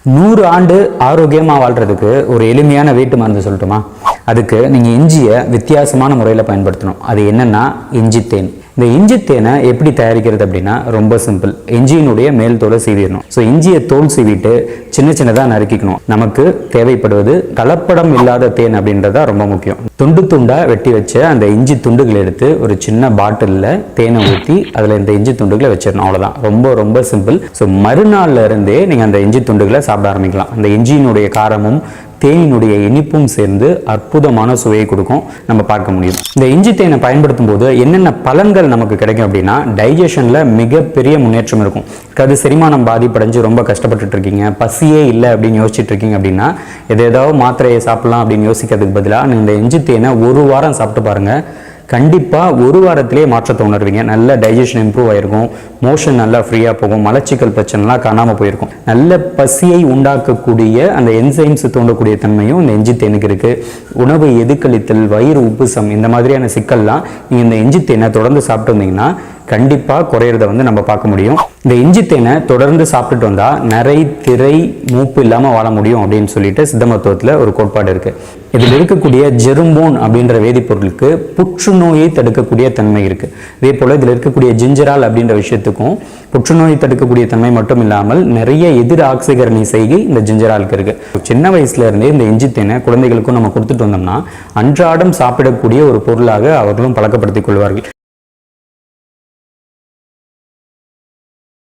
100 ஆண்டு ஆரோக்கியமாக வாழ்கிறதுக்கு ஒரு எளிமையான வீட்டு மருந்து சொல்லட்டுமா? அதுக்கு நீங்கள் இஞ்சியை வித்தியாசமான முறையில் பயன்படுத்தணும். அது என்னென்னா இஞ்சி தேன். இந்த இஞ்சி தேனை எப்படி தயாரிக்கிறது அப்படின்னா ரொம்ப சிம்பிள். இஞ்சியினுடைய மேல் தோலை சீவிடணும். ஸோ இஞ்சியை தோல் சீவிட்டு சின்ன சின்னதாக நறுக்கிக்கணும். நமக்கு தேவைப்படுவது கலப்படம் இல்லாத தேன் அப்படின்றதா ரொம்ப முக்கியம். துண்டு துண்டாக வெட்டி வச்ச அந்த இஞ்சி துண்டுகளை எடுத்து ஒரு சின்ன பாட்டிலில் தேனை ஊற்றி அதில் இந்த இஞ்சி துண்டுகளை வச்சிடணும். அவ்வளோதான். ரொம்ப ரொம்ப சிம்பிள். ஸோ மறுநாள்ல இருந்தே நீங்கள் அந்த இஞ்சி துண்டுகளை சாப்பிட ஆரம்பிக்கலாம். அந்த இஞ்சியினுடைய காரமும் தேனினுடைய இனிப்பும் சேர்ந்து அற்புதமான சுவையை கொடுக்கும், நம்ம பார்க்க முடியும். இந்த இஞ்சி தேனை பயன்படுத்தும் போது என்னென்ன பலன்கள் நமக்கு கிடைக்கும் அப்படின்னா, டைஜஷன்ல மிகப்பெரிய முன்னேற்றம் இருக்கும். அது செரிமானம் பாதிப்படைஞ்சு ரொம்ப கஷ்டப்பட்டுட்டு இருக்கீங்க, பசியே இல்லை அப்படின்னு யோசிச்சுட்டு இருக்கீங்க அப்படின்னா, ஏதாவது மாத்திரையை சாப்பிடலாம் அப்படின்னு யோசிக்கிறதுக்கு பதிலாக இந்த இஞ்சி தேனை ஒரு வாரம் சாப்பிட்டு பாருங்க. கண்டிப்பாக ஒரு வாரத்திலே மாற்றத்தை உணர்வீங்க. நல்ல டைஜஷன் இம்ப்ரூவ் ஆகிருக்கும், மோஷன் நல்லா ஃப்ரீயாக போகும், மலச்சிக்கல் பிரச்சனைலாம் காணாமல் போயிருக்கும். நல்ல பசியை உண்டாக்கக்கூடிய அந்த என்சைம்ஸ் தோண்டக்கூடிய தன்மையும் இந்த இஞ்சி தேனுக்கு இருக்குது. உணவு எதுக்களித்தல், வயிறு உப்புசம், இந்த மாதிரியான சிக்கல்லாம் நீங்கள் இந்த இஞ்சி தேனை தொடர்ந்து சாப்பிட்டு வந்தீங்கன்னா கண்டிப்பாக குறையிறத நம்ம பார்க்க முடியும். இந்த இஞ்சி தேனை தொடர்ந்து சாப்பிட்டுட்டு வந்தால் நிறை, திரை, மூப்பு இல்லாமல் வாழ முடியும் அப்படின்னு சொல்லிட்டு சித்த மருத்துவத்தில் ஒரு கோட்பாடு இருக்குது. இதில் இருக்கக்கூடிய ஜெரும்போன் அப்படின்ற வேதிப்பொருளுக்கு புற்றுநோயை தடுக்கக்கூடிய தன்மை இருக்குது. இதே போல் இதில் இருக்கக்கூடிய ஜிஞ்சரால் அப்படின்ற விஷயத்துக்கும் புற்றுநோயை தடுக்கக்கூடிய தன்மை மட்டும் இல்லாமல் நிறைய எதிர் ஆக்சிகரணி செய்கை இந்த ஜிஞ்சராலுக்கு இருக்குது. சின்ன வயசுல இருந்தே இந்த இஞ்சி தேனை குழந்தைகளுக்கும் நம்ம கொடுத்துட்டு வந்தோம்னா அன்றாடம் சாப்பிடக்கூடிய ஒரு பொருளாக அவர்களும் பழக்கப்படுத்திக் கொள்வார்கள்.